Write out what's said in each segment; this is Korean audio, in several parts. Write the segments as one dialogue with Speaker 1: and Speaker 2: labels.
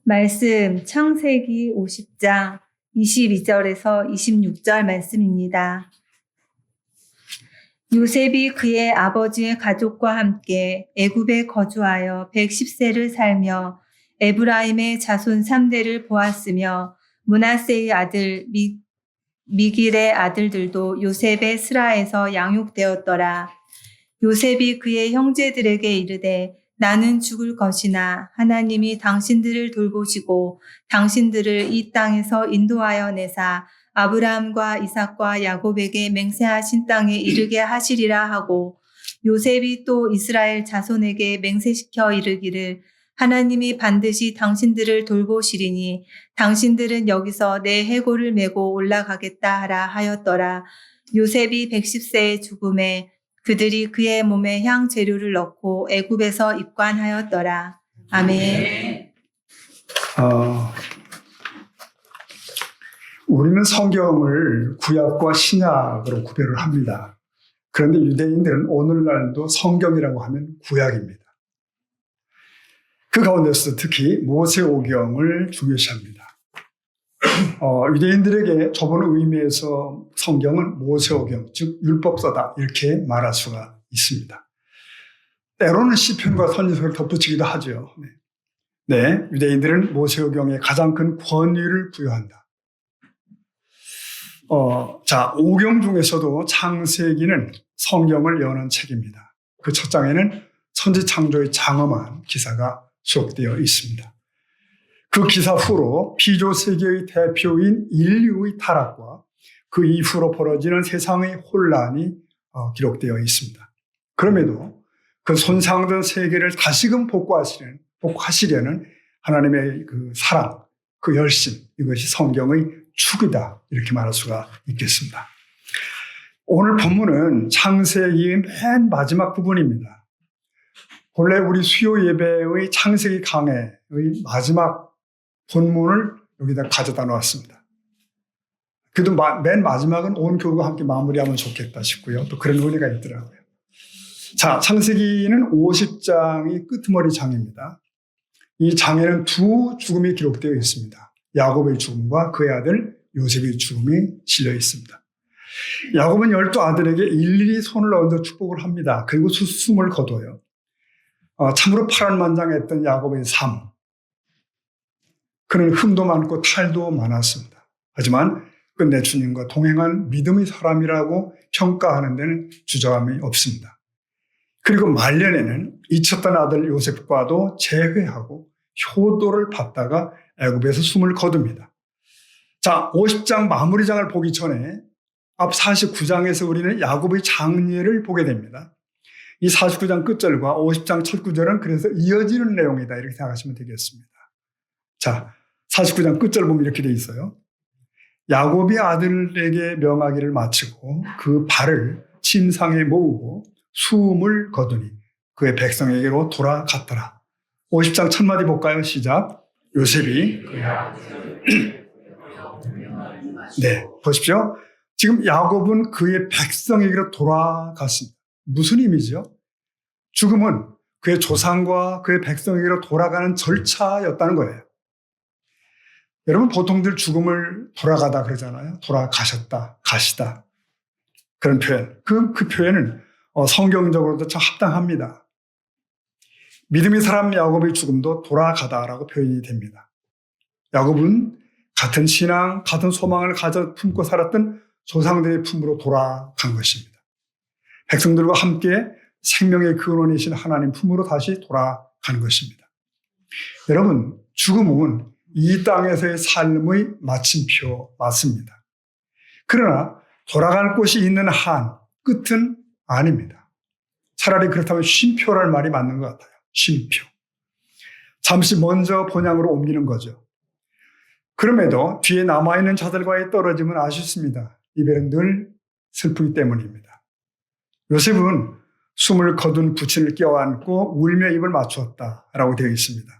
Speaker 1: 말씀 창세기 50장 22절에서 26절 말씀입니다. 요셉이 그의 아버지의 가족과 함께 애굽에 거주하여 110세를 살며 에브라임의 자손 3대를 보았으며 므낫세의 아들 미길의 아들들도 요셉의 스라에서 양육되었더라. 요셉이 그의 형제들에게 이르되 나는 죽을 것이나 하나님이 당신들을 돌보시고 당신들을 이 땅에서 인도하여 내사 아브라함과 이삭과 야곱에게 맹세하신 땅에 이르게 하시리라 하고, 요셉이 또 이스라엘 자손에게 맹세시켜 이르기를 하나님이 반드시 당신들을 돌보시리니 당신들은 여기서 내 해골을 메고 올라가겠다 하라 하였더라. 요셉이 110세에 죽음에 그들이 그의 몸에 향 재료를 넣고 애굽에서 입관하였더라. 아멘.
Speaker 2: 우리는 성경을 구약과 신약으로 구별을 합니다. 그런데 유대인들은 오늘날도 성경이라고 하면 구약입니다. 그 가운데서 특히 모세오경을 중요시합니다. 유대인들에게 좁은 의미에서 성경은 모세오경, 즉 율법서다 이렇게 말할 수가 있습니다. 때로는 시편과 선지서를 덧붙이기도 하죠. 네, 유대인들은 모세오경에 가장 큰 권위를 부여한다. 오경 중에서도 창세기는 성경을 여는 책입니다. 그 첫 장에는 천지창조의 장엄한 기사가 수록되어 있습니다. 그 기사 후로 피조세계의 대표인 인류의 타락과 그 이후로 벌어지는 세상의 혼란이 기록되어 있습니다. 그럼에도 그 손상된 세계를 다시금 복구하시려는 하나님의 그 사랑, 그 열심, 이것이 성경의 축이다 이렇게 말할 수가 있겠습니다. 오늘 본문은 창세기의 맨 마지막 부분입니다. 본래 우리 수요 예배의 창세기 강해의 마지막 본문을 여기다 가져다 놓았습니다. 그래도 맨 마지막은 온 교우가 함께 마무리하면 좋겠다 싶고요. 또 그런 의미가 있더라고요. 자, 창세기는 50장이 끄트머리 장입니다. 이 장에는 두 죽음이 기록되어 있습니다. 야곱의 죽음과 그의 아들 요셉의 죽음이 실려 있습니다. 야곱은 12아들에게 일일이 손을 얹어 축복을 합니다. 그리고 숨을 거둬요. 참으로 파란만장했던 야곱의 삶. 그는 흠도 많고 탈도 많았습니다. 하지만 끝내 주님과 동행한 믿음의 사람이라고 평가하는 데는 주저함이 없습니다. 그리고 말년에는 잊혔던 아들 요셉과도 재회하고 효도를 받다가 애굽에서 숨을 거둡니다. 자, 50장 마무리장을 보기 전에 앞 49장에서 우리는 야곱의 장례를 보게 됩니다. 이 49장 끝절과 50장 첫 구절은 그래서 이어지는 내용이다 이렇게 생각하시면 되겠습니다. 자, 49장 끝절 보면 이렇게 돼 있어요. 야곱이 아들에게 명하기를 마치고 그 발을 침상에 모으고 숨을 거두니 그의 백성에게로 돌아갔더라. 50장 첫 마디 볼까요? 시작. 요셉이 네, 보십시오. 지금 야곱은 그의 백성에게로 돌아갔습니다. 무슨 의미죠? 죽음은 그의 조상과 그의 백성에게로 돌아가는 절차였다는 거예요. 여러분 보통들 죽음을 돌아가다 그러잖아요. 돌아가셨다, 가시다. 그런 표현. 그 표현은 성경적으로도 참 합당합니다. 믿음의 사람 야곱의 죽음도 돌아가다라고 표현이 됩니다. 야곱은 같은 신앙, 같은 소망을 품고 살았던 조상들의 품으로 돌아간 것입니다. 백성들과 함께 생명의 근원이신 하나님 품으로 다시 돌아간 것입니다. 여러분, 죽음은 이 땅에서의 삶의 마침표 맞습니다. 그러나 돌아갈 곳이 있는 한 끝은 아닙니다. 차라리 그렇다면 쉼표랄 말이 맞는 것 같아요. 쉼표. 잠시 먼저 본향으로 옮기는 거죠. 그럼에도 뒤에 남아있는 자들과의 떨어짐은 아쉽습니다. 이별은 늘 슬프기 때문입니다. 요셉은 숨을 거둔 부친을 껴안고 울며 입을 맞추었다라고 되어 있습니다.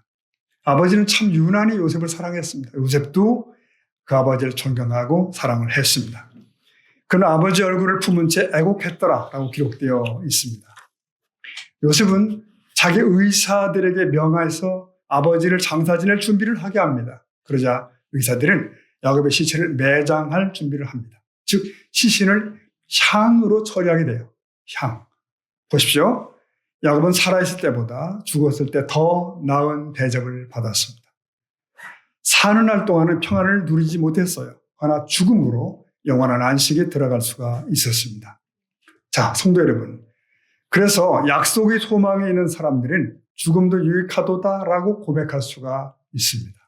Speaker 2: 아버지는 참 유난히 요셉을 사랑했습니다. 요셉도 그 아버지를 존경하고 사랑을 했습니다. 그는 아버지 얼굴을 품은 채 애곡했더라라고 기록되어 있습니다. 요셉은 자기 의사들에게 명하여서 아버지를 장사 지낼 준비를 하게 합니다. 그러자 의사들은 야곱의 시체를 매장할 준비를 합니다. 즉 시신을 향으로 처리하게 돼요. 향. 보십시오. 야곱은 살아있을 때보다 죽었을 때 더 나은 대접을 받았습니다. 사는 날 동안은 평안을 누리지 못했어요. 그러나 죽음으로 영원한 안식에 들어갈 수가 있었습니다. 자, 성도 여러분. 그래서 약속의 소망에 있는 사람들은 죽음도 유익하도다라고 고백할 수가 있습니다.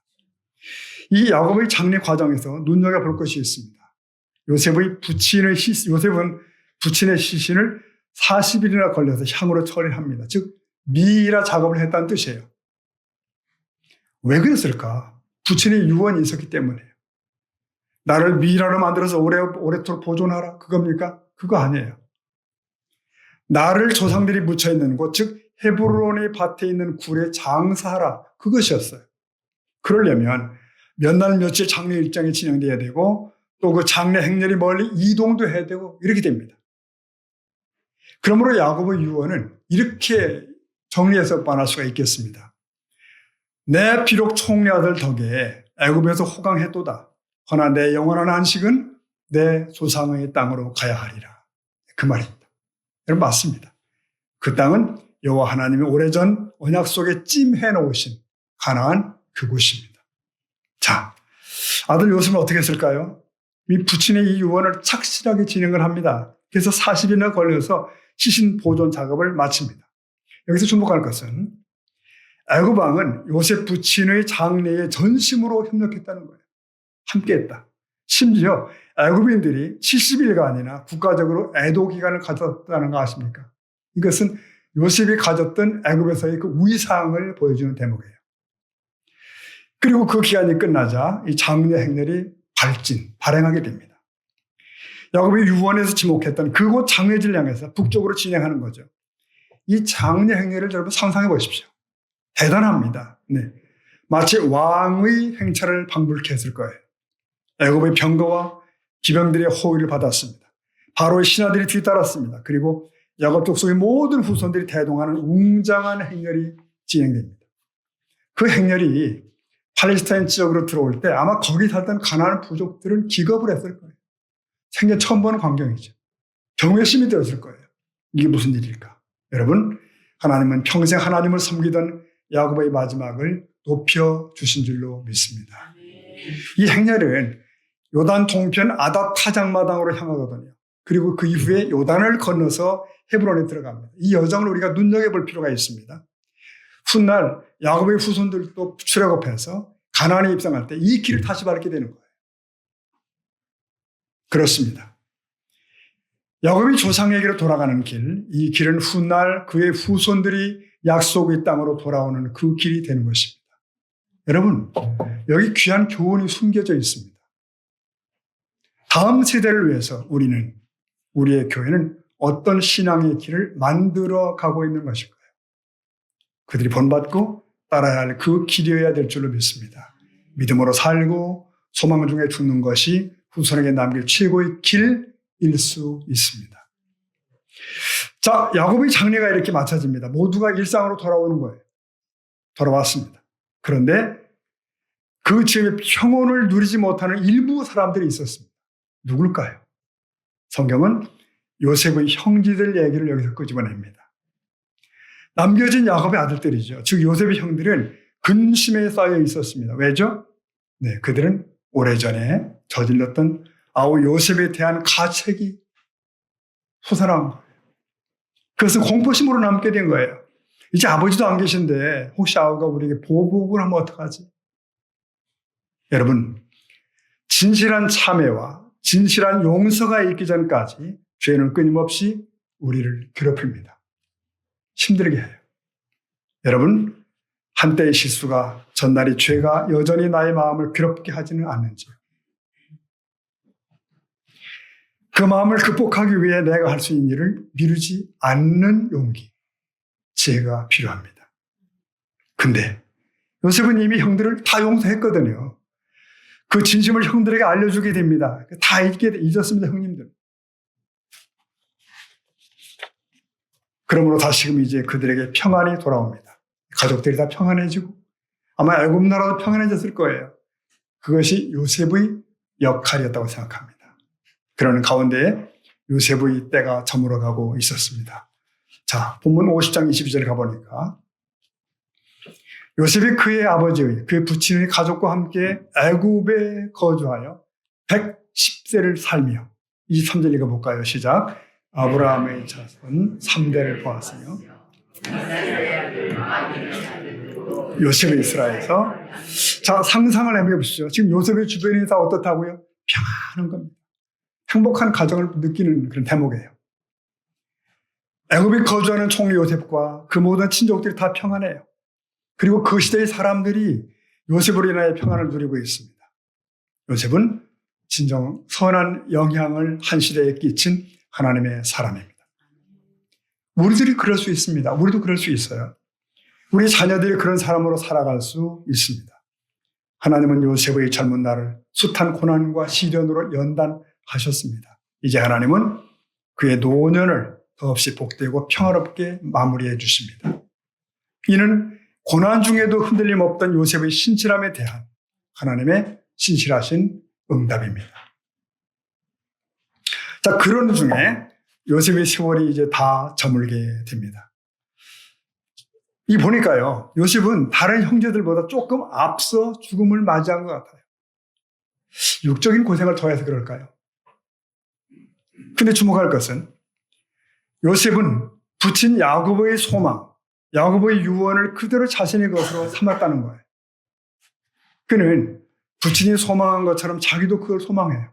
Speaker 2: 이 야곱의 장례 과정에서 눈여겨볼 것이 있습니다. 요셉은 부친의 시신을 40일이나 걸려서 향으로 처리합니다. 즉 미이라 작업을 했다는 뜻이에요. 왜 그랬을까? 부친의 유언이 있었기 때문이에요. 나를 미이라로 만들어서 오래도록 보존하라. 그겁니까? 그거 아니에요. 나를 조상들이 묻혀있는 곳, 즉 헤브론의 밭에 있는 굴에 장사하라. 그것이었어요. 그러려면 몇 날 며칠 장례 일정이 진행돼야 되고 또 그 장례 행렬이 멀리 이동도 해야 되고 이렇게 됩니다. 그러므로 야곱의 유언은 이렇게 정리해서 말할 수가 있겠습니다. 내 비록 총리 아들 덕에 애굽에서 호강했도다. 허나 내 영원한 안식은 내 조상의 땅으로 가야 하리라. 그 말입니다. 여러분 맞습니다. 그 땅은 여호와 하나님이 오래전 언약 속에 찜해 놓으신 가나안 그곳입니다. 자, 아들 요셉은 어떻게 했을까요? 이 부친의 이 유언을 착실하게 진행을 합니다. 그래서 40일이나 걸려서 시신 보존 작업을 마칩니다. 여기서 주목할 것은 애굽 왕은 요셉 부친의 장례에 전심으로 협력했다는 거예요. 함께했다. 심지어 애굽인들이 70일간이나 국가적으로 애도 기간을 가졌다는 거 아십니까? 이것은 요셉이 가졌던 애굽에서의 그 위상을 보여주는 대목이에요. 그리고 그 기간이 끝나자 이 장례 행렬이 발행하게 됩니다. 야곱이 유언에서 지목했던 그곳 장례지를 향해서 북쪽으로 진행하는 거죠. 이 장례 행렬을 여러분 상상해 보십시오. 대단합니다. 네. 마치 왕의 행차를 방불케 했을 거예요. 애굽의 병거와 기병들의 호위를 받았습니다. 바로의 신하들이 뒤따랐습니다. 그리고 야곱 족속의 모든 후손들이 대동하는 웅장한 행렬이 진행됩니다. 그 행렬이 팔레스타인 지역으로 들어올 때 아마 거기 살던 가나안 부족들은 기겁을 했을 거예요. 생전 처음 보는 광경이죠. 경외심이 들었을 거예요. 이게 무슨 일일까? 여러분, 하나님은 평생 하나님을 섬기던 야곱의 마지막을 높여주신 줄로 믿습니다. 이 행렬은 요단 동편 아닷 타작마당으로 향하거든요. 그리고 그 이후에 요단을 건너서 헤브론에 들어갑니다. 이 여정을 우리가 눈여겨볼 필요가 있습니다. 훗날 야곱의 후손들도 출애굽해서 가나안에 입성할 때 이 길을 다시 밟게 되는 거예요. 그렇습니다. 야곱이 조상에게로 돌아가는 길, 이 길은 훗날 그의 후손들이 약속의 땅으로 돌아오는 그 길이 되는 것입니다. 여러분, 여기 귀한 교훈이 숨겨져 있습니다. 다음 세대를 위해서 우리의 교회는 어떤 신앙의 길을 만들어 가고 있는 것일까요? 그들이 본받고 따라야 할 그 길이어야 될 줄로 믿습니다. 믿음으로 살고 소망 중에 죽는 것이 후손에게 남길 최고의 길일 수 있습니다. 자, 야곱의 장례가 이렇게 마쳐집니다. 모두가 일상으로 돌아오는 거예요. 돌아왔습니다. 그런데 그 지역에 평온을 누리지 못하는 일부 사람들이 있었습니다. 누굴까요? 성경은 요셉의 형제들 얘기를 여기서 끄집어냅니다. 남겨진 야곱의 아들들이죠. 즉 요셉의 형들은 근심에 쌓여 있었습니다. 왜죠? 네, 그들은 오래전에 저질렀던 아우 요셉에 대한 가책이 솟아난 거예요. 그것은 공포심으로 남게 된 거예요. 이제 아버지도 안 계신데 혹시 아우가 우리에게 보복을 하면 어떡하지? 여러분, 진실한 참회와 진실한 용서가 있기 전까지 죄는 끊임없이 우리를 괴롭힙니다. 힘들게 해요. 여러분, 한때의 실수가 전날의 죄가 여전히 나의 마음을 괴롭게 하지는 않는지요. 그 마음을 극복하기 위해 내가 할 수 있는 일을 미루지 않는 용기, 지혜가 필요합니다. 근데 요셉은 이미 형들을 다 용서했거든요. 그 진심을 형들에게 알려주게 됩니다. 다 잊었습니다, 형님들. 그러므로 다시금 이제 그들에게 평안이 돌아옵니다. 가족들이 다 평안해지고 아마 애굽 나라도 평안해졌을 거예요. 그것이 요셉의 역할이었다고 생각합니다. 그러는 가운데에 요셉의 때가 저물어가고 있었습니다. 자, 본문 50장 22절 가보니까 요셉이 그의 아버지의, 그의 부친의 가족과 함께 애굽에 거주하여 110세를 살며 23절 읽어볼까요? 시작. 아브라함의 자손 3대를 보았으며 요셉의 이스라엘에서 자, 상상을 해보십시오. 지금 요셉의 주변이 다 어떻다고요? 평안한 겁니다. 행복한 가정을 느끼는 그런 대목이에요. 애굽에 거주하는 총 요셉과 그 모든 친족들이 다 평안해요. 그리고 그 시대의 사람들이 요셉으로 인하여 평안을 누리고 있습니다. 요셉은 진정 선한 영향을 한 시대에 끼친 하나님의 사람입니다. 우리들이 그럴 수 있습니다. 우리도 그럴 수 있어요. 우리 자녀들이 그런 사람으로 살아갈 수 있습니다. 하나님은 요셉의 젊은 날을 숱한 고난과 시련으로 연단하셨습니다. 이제 하나님은 그의 노년을 더없이 복되고 평화롭게 마무리해 주십니다. 이는 고난 중에도 흔들림 없던 요셉의 신실함에 대한 하나님의 신실하신 응답입니다. 자, 그런 중에 요셉의 세월이 이제 다 저물게 됩니다. 이 보니까요, 요셉은 다른 형제들보다 조금 앞서 죽음을 맞이한 것 같아요. 육적인 고생을 더해서 그럴까요? 근데 주목할 것은 요셉은 부친 야곱의 소망, 야곱의 유언을 그대로 자신의 것으로 삼았다는 거예요. 그는 부친이 소망한 것처럼 자기도 그걸 소망해요.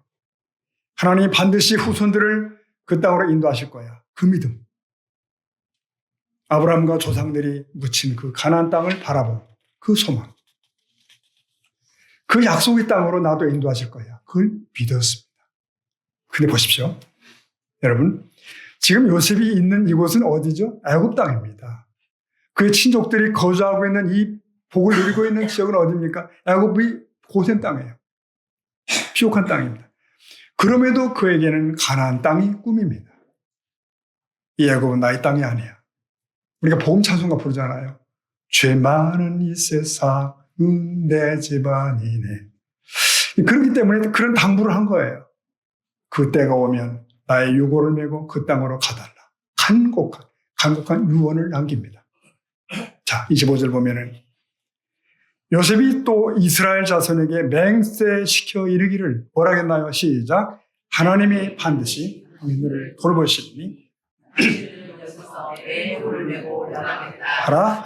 Speaker 2: 하나님이 반드시 후손들을 그 땅으로 인도하실 거야. 그 믿음. 아브라함과 조상들이 묻힌 그 가나안 땅을 바라본 그 소망. 그 약속의 땅으로 나도 인도하실 거야. 그걸 믿었습니다. 근데 보십시오. 여러분, 지금 요셉이 있는 이곳은 어디죠? 애굽 땅입니다. 그의 친족들이 거주하고 있는 이 복을 누리고 있는 지역은 어디입니까? 애굽의 고센 땅이에요. 피옥한 땅입니다. 그럼에도 그에게는 가나안 땅이 꿈입니다. 이 애굽은 나의 땅이 아니야. 우리가 복음 찬송가 부르잖아요. 죄 많은 이 세상은 내 집안이네. 그렇기 때문에 그런 당부를 한 거예요. 그 때가 오면 나의 유고를 메고 그 땅으로 가달라. 간곡한 유언을 남깁니다. 자, 25절 보면은 요셉이 또 이스라엘 자손에게 맹세시켜 이르기를 뭐라 했나요? 시작. 하나님이 반드시 너희를 돌보시리니 하라.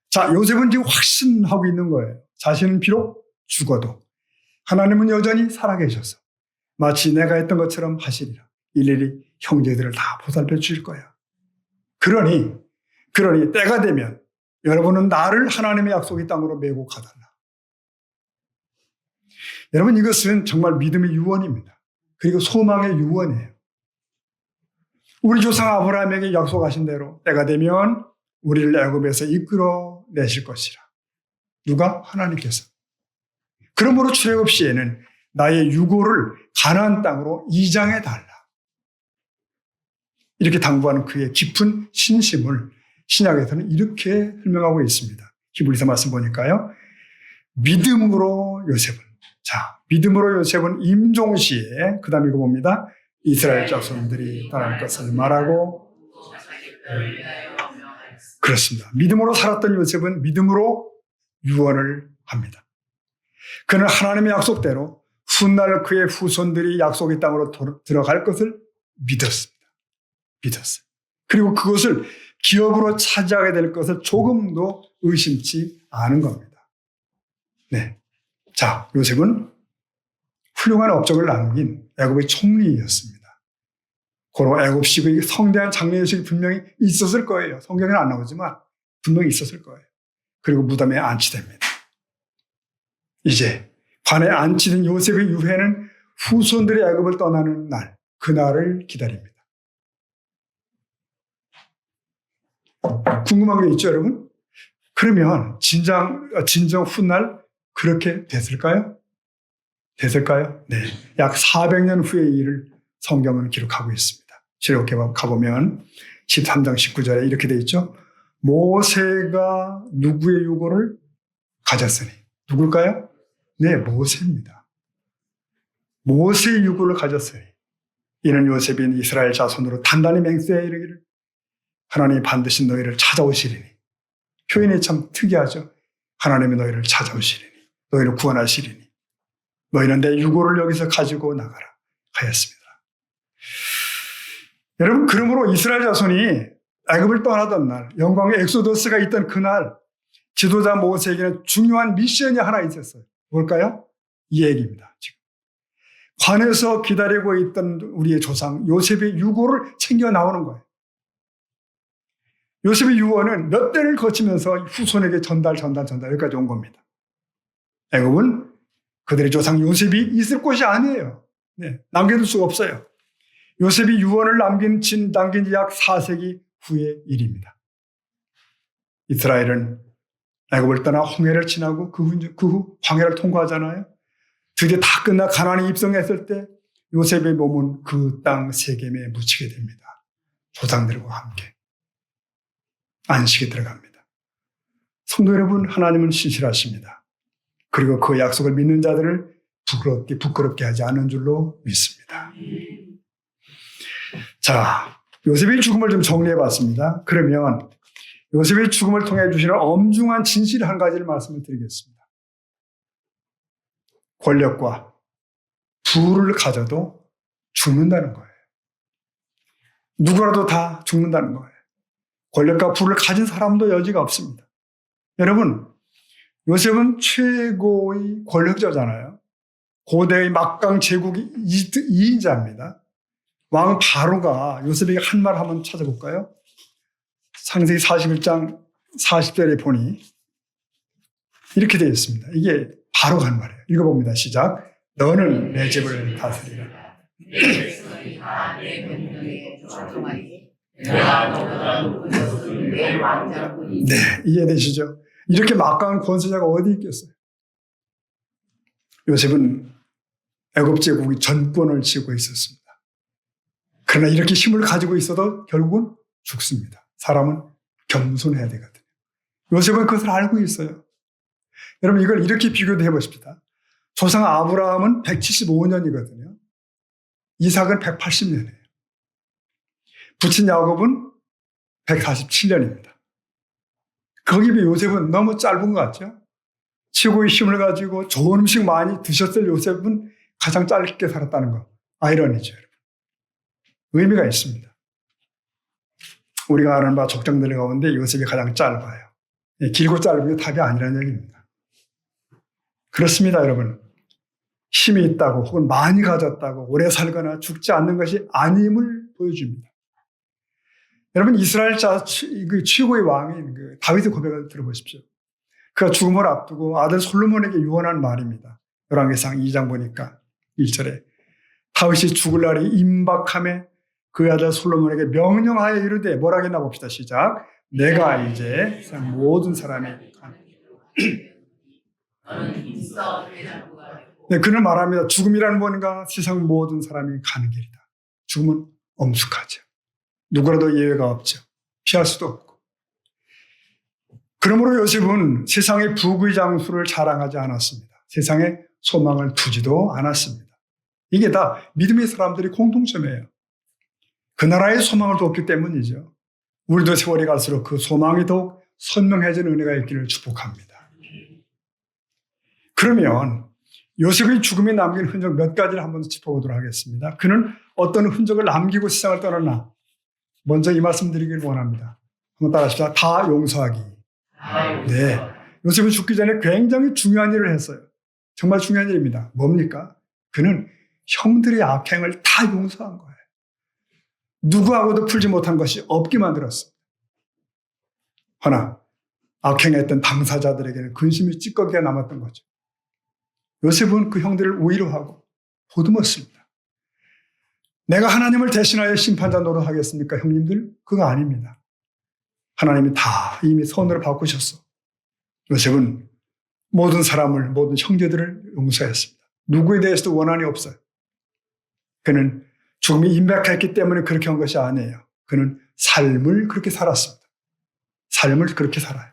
Speaker 2: 자, 요셉은 지금 확신하고 있는 거예요. 자신은 비록 죽어도 하나님은 여전히 살아계셔서 마치 내가 했던 것처럼 하시리라. 일일이 형제들을 다 보살펴 주실 거야. 그러니 때가 되면 여러분은 나를 하나님의 약속의 땅으로 메고 가달라. 여러분, 이것은 정말 믿음의 유언입니다. 그리고 소망의 유언이에요. 우리 조상 아브라함에게 약속하신 대로 때가 되면 우리를 애굽에서 이끌어내실 것이라. 누가? 하나님께서. 그러므로 출애굽 시에는 나의 유고를 가나안 땅으로 이장해 달라. 이렇게 당부하는 그의 깊은 신심을 신약에서는 이렇게 설명하고 있습니다. 히브리서 말씀 보니까요. 믿음으로 요셉은 임종시에 그 다음 읽어봅니다. 이스라엘 자손들이 떠날 것을 말하고 그렇습니다. 믿음으로 살았던 요셉은 믿음으로 유언을 합니다. 그는 하나님의 약속대로 훗날 그의 후손들이 약속의 땅으로 들어갈 것을 믿었습니다. 믿었어요. 그리고 그것을 기업으로 차지하게 될 것을 조금도 의심치 않은 겁니다. 네. 자, 요셉은 훌륭한 업적을 남긴 애굽의 총리였습니다. 고로 애굽식의 성대한 장례식이 분명히 있었을 거예요. 성경에는 안 나오지만 분명히 있었을 거예요. 그리고 무덤에 안치됩니다. 이제 관에 안치된 요셉의 유해는 후손들이 애굽을 떠나는 날, 그날을 기다립니다. 궁금한 게 있죠, 여러분? 그러면 진정 훗날 그렇게 됐을까요? 네. 약 400년 후의 일을 성경은 기록하고 있습니다. 실록에 가보면 13장 19절에 이렇게 돼 있죠. 모세가 누구의 유고를 가졌으니. 누굴까요? 네, 모세입니다. 모세의 유고를 가졌으니 이는 요셉인 이스라엘 자손으로 단단히 맹세해 이르기를 하나님이 반드시 너희를 찾아오시리니. 표현이 참 특이하죠. 하나님이 너희를 찾아오시리니, 너희를 구원하시리니, 너희는 내 유고를 여기서 가지고 나가라 하였습니다. 여러분, 그러므로 이스라엘 자손이 애굽을 떠나던 날, 영광의 엑소더스가 있던 그날, 지도자 모세에게는 중요한 미션이 하나 있었어요. 뭘까요? 이 얘기입니다. 지금 관에서 기다리고 있던 우리의 조상 요셉의 유고를 챙겨 나오는 거예요. 요셉의 유고는 몇 대를 거치면서 후손에게 전달 여기까지 온 겁니다. 애굽은 그들의 조상 요셉이 있을 곳이 아니에요. 네, 남겨둘 수가 없어요. 요셉이 유언을 남긴 지 약 4세기 후의 일입니다. 이스라엘은 애굽을 떠나 홍해를 지나고 그 후 광야를 통과하잖아요. 드디어 다 끝나 가나안에 입성했을 때 요셉의 몸은 그 땅 세겜에 묻히게 됩니다. 조상들과 함께 안식에 들어갑니다. 성도 여러분, 하나님은 신실하십니다. 그리고 그 약속을 믿는 자들을 부끄럽게 하지 않은 줄로 믿습니다. 자, 요셉의 죽음을 좀 정리해 봤습니다. 그러면 요셉의 죽음을 통해 주시는 엄중한 진실 한 가지를 말씀을 드리겠습니다. 권력과 부를 가져도 죽는다는 거예요. 누구라도 다 죽는다는 거예요. 권력과 부를 가진 사람도 여지가 없습니다. 여러분, 요셉은 최고의 권력자잖아요. 고대의 막강 제국의 2인자입니다. 왕 바로가 요셉에게 한 말 한번 찾아볼까요? 창세기 41장 40절에 보니 이렇게 되어 있습니다. 이게 바로가 한 말이에요. 읽어봅니다. 시작. 너는 내 집을 다스리라. 네, 이해되시죠? 이렇게 막강한 권세자가 어디 있겠어요? 요셉은 애굽 제국의 전권을 쥐고 있었습니다. 그러나 이렇게 힘을 가지고 있어도 결국은 죽습니다. 사람은 겸손해야 되거든요. 요셉은 그것을 알고 있어요. 여러분, 이걸 이렇게 비교도 해보십시다. 조상 아브라함은 175년이거든요. 이삭은 180년이에요. 부친 야곱은 147년입니다. 거기에 비해 요셉은 너무 짧은 것 같죠? 최고의 힘을 가지고 좋은 음식 많이 드셨을 요셉은 가장 짧게 살았다는 거. 아이러니죠, 여러분. 의미가 있습니다. 우리가 아는 바 족장들 가운데 요셉이 가장 짧아요. 길고 짧은 게 답이 아니라는 얘기입니다. 그렇습니다, 여러분. 힘이 있다고 혹은 많이 가졌다고 오래 살거나 죽지 않는 것이 아님을 보여줍니다. 여러분, 이스라엘 최고의 왕인 다윗의 고백을 들어보십시오. 그가 죽음을 앞두고 아들 솔로몬에게 유언한 말입니다. 열왕기상 2장 보니까 1절에 다윗이 죽을 날이 임박함에 그 아들 솔로몬에게 명령하여 이르되, 뭐라 했나 봅시다. 시작. 내가 이제 모든 사람이 네, 그는 말합니다. 죽음이라는 뭔가 세상 모든 사람이 가는 길이다. 죽음은 엄숙하죠. 누구라도 예외가 없죠. 피할 수도 없고. 그러므로 요셉은 세상의 부귀 장수를 자랑하지 않았습니다. 세상에 소망을 두지도 않았습니다. 이게 다 믿음의 사람들이 공통점이에요. 그 나라의 소망을 뒀기 때문이죠. 우리도 세월이 갈수록 그 소망이 더욱 선명해진 은혜가 있기를 축복합니다. 그러면 요셉의 죽음이 남긴 흔적 몇 가지를 한번 짚어보도록 하겠습니다. 그는 어떤 흔적을 남기고 세상을 떠났나? 먼저 이 말씀 드리길 원합니다. 한번 따라합시다. 다 용서하기. 네, 요셉은 죽기 전에 굉장히 중요한 일을 했어요. 정말 중요한 일입니다. 뭡니까? 그는 형들의 악행을 다 용서한 거예요. 누구하고도 풀지 못한 것이 없게 만들었습니다. 허나 악행했던 당사자들에게는 근심이 찌꺼기가 남았던 거죠. 요셉은 그 형들을 위로하고 보듬었습니다. 내가 하나님을 대신하여 심판자 노릇하겠습니까, 형님들? 그거 아닙니다. 하나님이 다 이미 선으로 바꾸셨어. 요셉은 모든 사람을, 모든 형제들을 용서했습니다. 누구에 대해서도 원한이 없어요. 그는 죽음이 임박했기 때문에 그렇게 한 것이 아니에요. 그는 삶을 그렇게 살았습니다. 삶을 그렇게 살아요.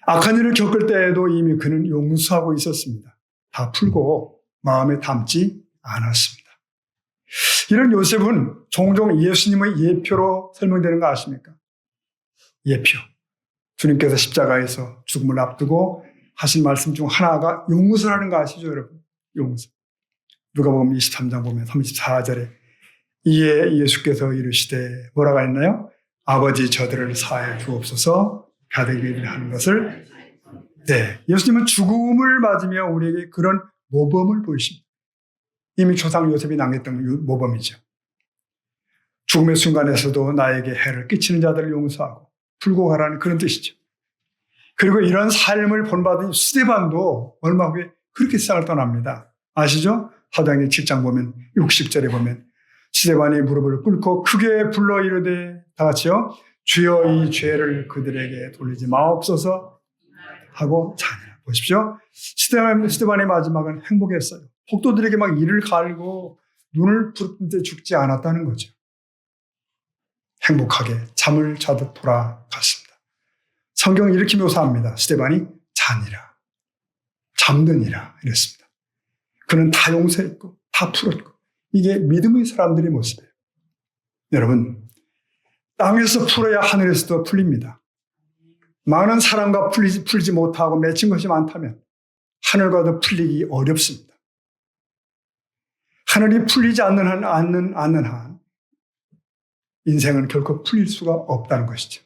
Speaker 2: 악한 일을 겪을 때에도 이미 그는 용서하고 있었습니다. 다 풀고 마음에 담지 않았습니다. 이런 요셉은 종종 예수님의 예표로 설명되는 거 아십니까? 예표. 주님께서 십자가에서 죽음을 앞두고 하신 말씀 중 하나가 용서라는 거 아시죠, 여러분? 용서. 누가복음 23장 보면 34절에 이에 예수께서 이르시되 뭐라고 했나요? 아버지 저들을 사하여 주옵소서 가되게 일을 하는 것을. 네, 예수님은 죽음을 맞으며 우리에게 그런 모범을 보이십니다. 이미 조상 요셉이 당했던 모범이죠. 죽음의 순간에서도 나에게 해를 끼치는 자들을 용서하고 풀고 가라는 그런 뜻이죠. 그리고 이런 삶을 본받은 스데반도 얼마 후에 그렇게 세상을 떠납니다. 아시죠? 사도행전 7장 보면 60절에 보면 스데반이 무릎을 꿇고 크게 불러 이르되 다 같이요. 주여 이 죄를 그들에게 돌리지 마옵소서 하고 자니라. 보십시오. 스데반의 마지막은 행복했어요. 폭도들에게 막 이를 갈고 눈을 부릅뜨는 데 죽지 않았다는 거죠. 행복하게 잠을 자듯 돌아갔습니다. 성경은 이렇게 묘사합니다. 스데반이 자니라, 잠드니라 이랬습니다. 그는 다 용서했고 다 풀었고 이게 믿음의 사람들의 모습이에요. 여러분, 땅에서 풀어야 하늘에서도 풀립니다. 많은 사람과 풀리지 못하고 맺힌 것이 많다면 하늘과도 풀리기 어렵습니다. 하늘이 풀리지 않는 한 인생은 결코 풀릴 수가 없다는 것이죠.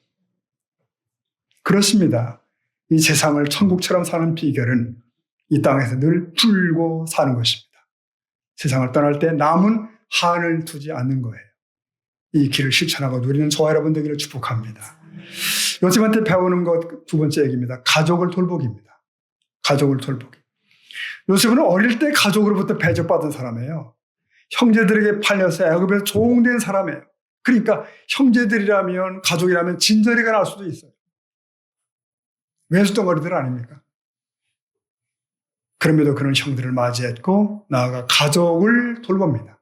Speaker 2: 그렇습니다. 이 세상을 천국처럼 사는 비결은 이 땅에서 늘 풀고 사는 것입니다. 세상을 떠날 때 남은 한을 두지 않는 거예요. 이 길을 실천하고 누리는 저와 여러분 되기를 축복합니다. 요셉한테 배우는 것 두 번째 얘기입니다. 가족을 돌보기입니다. 가족을 돌보기. 요셉은 어릴 때 가족으로부터 배접받은 사람이에요. 형제들에게 팔려서 애굽에서 종된 사람이에요. 그러니까 형제들이라면 가족이라면 진저리가 날 수도 있어요. 외수덩어리들 아닙니까? 그럼에도 그런 형들을 맞이했고 나아가 가족을 돌봅니다.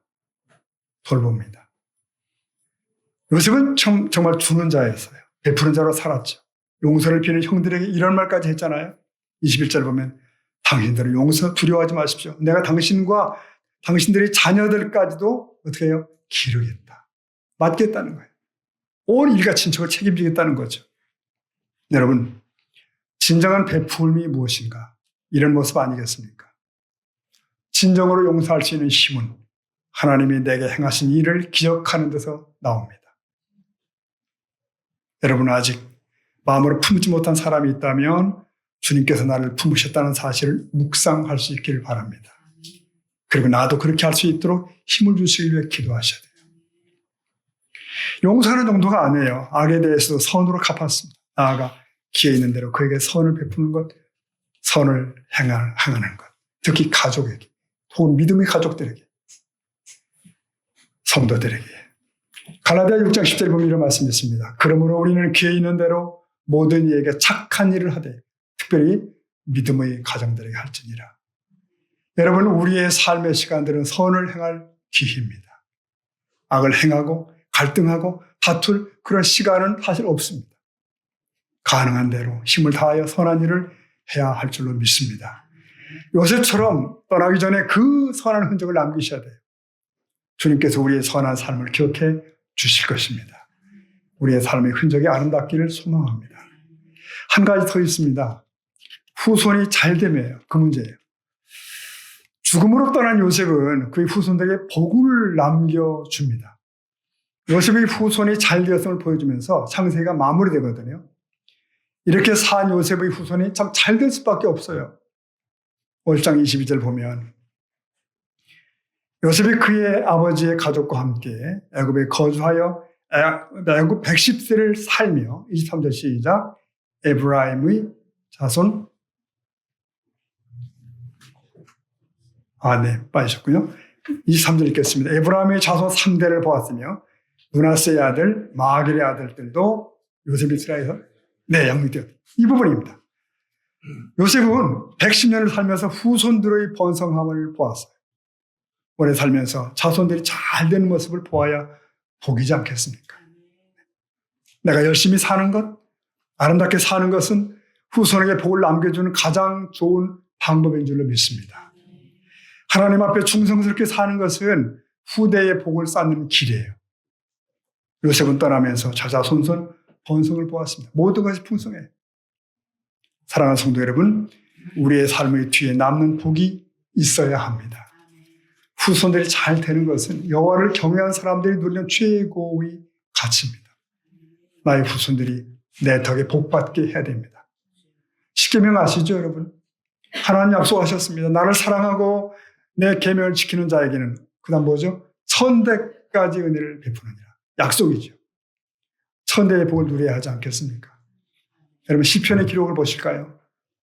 Speaker 2: 요셉은 정말 주는 자였어요. 베푸는 자로 살았죠. 용서를 비는 형들에게 이런 말까지 했잖아요. 21절 보면 당신들은 용서 두려워하지 마십시오. 내가 당신과 당신들의 자녀들까지도 어떻게 해요? 기르겠다. 맡겠다는 거예요. 온 일가 친척을 책임지겠다는 거죠. 여러분, 진정한 베풀음이 무엇인가? 이런 모습 아니겠습니까? 진정으로 용서할 수 있는 힘은 하나님이 내게 행하신 일을 기억하는 데서 나옵니다. 여러분, 아직 마음으로 품지 못한 사람이 있다면 주님께서 나를 품으셨다는 사실을 묵상할 수 있기를 바랍니다. 그리고 나도 그렇게 할 수 있도록 힘을 주시기 위해 기도하셔야 돼요. 용서하는 정도가 아니에요. 악에 대해서도 선으로 갚았습니다. 나아가 기회 있는 대로 그에게 선을 베푸는 것, 선을 행하는 것. 특히 가족에게, 혹은 믿음의 가족들에게, 성도들에게. 갈라디아 6장 10절에 보면 이런 말씀이 있습니다. 그러므로 우리는 기회 있는 대로 모든 이에게 착한 일을 하되 특별히 믿음의 가정들에게 할지니라. 여러분, 우리의 삶의 시간들은 선을 행할 기회입니다. 악을 행하고 갈등하고 다툴 그런 시간은 사실 없습니다. 가능한 대로 힘을 다하여 선한 일을 해야 할 줄로 믿습니다. 요셉처럼 떠나기 전에 그 선한 흔적을 남기셔야 돼요. 주님께서 우리의 선한 삶을 기억해 주실 것입니다. 우리의 삶의 흔적이 아름답기를 소망합니다. 한 가지 더 있습니다. 후손이 잘 됨이에요. 그 문제예요. 죽음으로 떠난 요셉은 그의 후손들에게 복을 남겨줍니다. 요셉의 후손이 잘 되었음을 보여주면서 창세기가 마무리되거든요. 이렇게 산 요셉의 후손이 참 잘 될 수밖에 없어요. 5장 22절 보면 요셉이 그의 아버지의 가족과 함께 애굽에 거주하여 애굽 110세를 살며 23절 시작 에브라임의 자손 네, 빠지셨군요. 23절 읽겠습니다. 에브라임의 자손 3대를 보았으며 므낫세의 아들 마길의 아들들도 요셉이 이스라엘에서 양육되었다. 이 부분입니다. 요셉은 110년을 살면서 후손들의 번성함을 보았어요. 오래 살면서 자손들이 잘 되는 모습을 보아야 복이지 않겠습니까? 내가 열심히 사는 것, 아름답게 사는 것은 후손에게 복을 남겨주는 가장 좋은 방법인 줄로 믿습니다. 하나님 앞에 충성스럽게 사는 것은 후대의 복을 쌓는 길이에요. 요셉은 떠나면서 자자손손 번성을 보았습니다. 모든 것이 풍성해요. 사랑하는 성도 여러분, 우리의 삶의 뒤에 남는 복이 있어야 합니다. 후손들이 잘 되는 것은 여호와를 경외한 사람들이 누리는 최고의 가치입니다. 나의 후손들이 내 덕에 복받게 해야 됩니다. 십계명 아시죠, 여러분? 하나님 약속하셨습니다. 나를 사랑하고 내 계명을 지키는 자에게는 그다음 뭐죠? 천대까지 은혜를 베푸느니라. 약속이죠. 천대의 복을 누려야 하지 않겠습니까? 여러분 시편의 기록을 보실까요?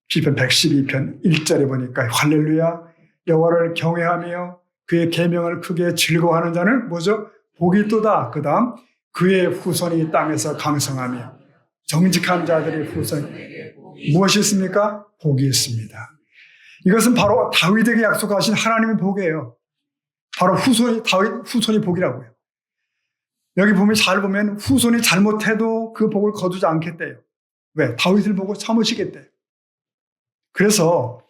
Speaker 2: 시편 112편 1절에 보니까 할렐루야 여호와를 경외하며 그의 계명을 크게 즐거워하는 자는 뭐죠? 복이 있도다. 그다음 그의 후손이 땅에서 강성하며 정직한 자들의 후손 무엇이 있습니까? 복이 있습니다. 이것은 바로 다윗에게 약속하신 하나님의 복이에요. 바로 후손이 복이라고요. 여기 보면 잘 보면 후손이 잘못해도 그 복을 거두지 않겠대요. 왜? 다윗을 보고 참으시겠대요. 그래서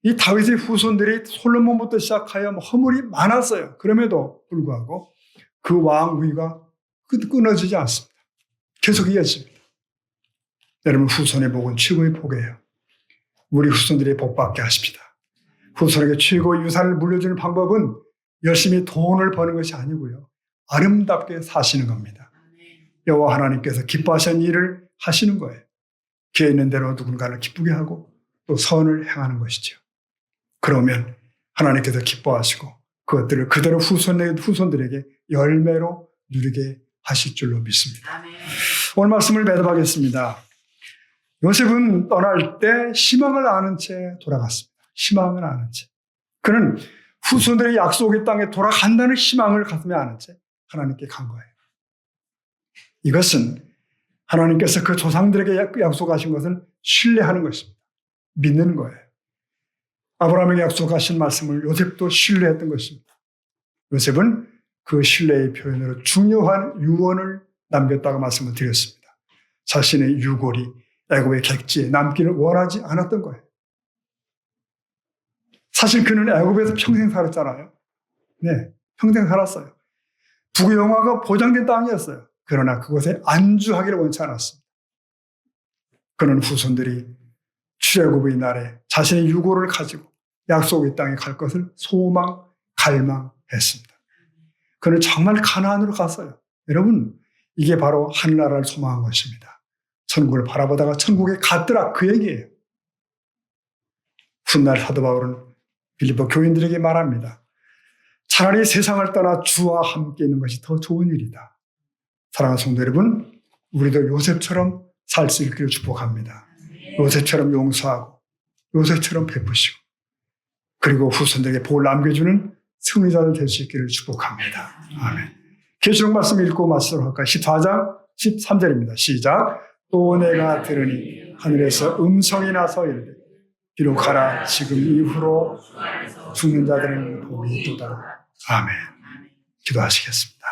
Speaker 2: 이 다윗의 후손들이 솔로몬부터 시작하여 허물이 많았어요. 그럼에도 불구하고 그 왕위가 끊어지지 않습니다. 계속 이어집니다. 여러분 후손의 복은 최고의 복이에요. 우리 후손들이 복받게 하십시다. 후손에게 최고의 유산을 물려주는 방법은 열심히 돈을 버는 것이 아니고요. 아름답게 사시는 겁니다. 여호와 하나님께서 기뻐하시는 일을 하시는 거예요. 기회 있는 대로 누군가를 기쁘게 하고 또 선을 행하는 것이죠. 그러면 하나님께서 기뻐하시고 그것들을 그대로 후손들에게 열매로 누리게 하실 줄로 믿습니다. 오늘 말씀을 매듭하겠습니다. 요셉은 떠날 때 희망을 아는 채 돌아갔습니다. 희망을 아는 채. 그는 후손들의 약속의 땅에 돌아간다는 희망을 가슴에 아는 채 하나님께 간 거예요. 이것은 하나님께서 그 조상들에게 약속하신 것을 신뢰하는 것입니다. 믿는 거예요. 아브라함에게 약속하신 말씀을 요셉도 신뢰했던 것입니다. 요셉은 그 신뢰의 표현으로 중요한 유언을 남겼다고 말씀을 드렸습니다. 자신의 유골이 애굽의 객지에 남기를 원하지 않았던 거예요. 사실 그는 애굽에서 평생 살았잖아요. 네, 평생 살았어요. 부귀영화가 보장된 땅이었어요. 그러나 그곳에 안주하기를 원치 않았습니다. 그는 후손들이 출애굽의 날에 자신의 유골을 가지고 약속의 땅에 갈 것을 갈망했습니다. 그는 정말 가나안으로 갔어요. 여러분, 이게 바로 하늘나라를 소망한 것입니다. 천국을 바라보다가 천국에 갔더라 그 얘기예요. 훗날 사도 바울은 빌립보 교인들에게 말합니다. 차라리 세상을 떠나 주와 함께 있는 것이 더 좋은 일이다. 사랑하는 성도 여러분, 우리도 요셉처럼 살 수 있기를 축복합니다. 요셉처럼 용서하고 요셉처럼 베푸시고 그리고 후손들에게 복을 남겨주는 승리자들 될 수 있기를 축복합니다. 아멘. 계시록 말씀 읽고 마치도록 할까요? 14장 13절입니다. 시작. 또 내가 들으니 하늘에서 음성이 나서 이르되 비록 가라 지금 이후로 죽는 자들은 복이 있도다. 아멘. 기도하시겠습니다.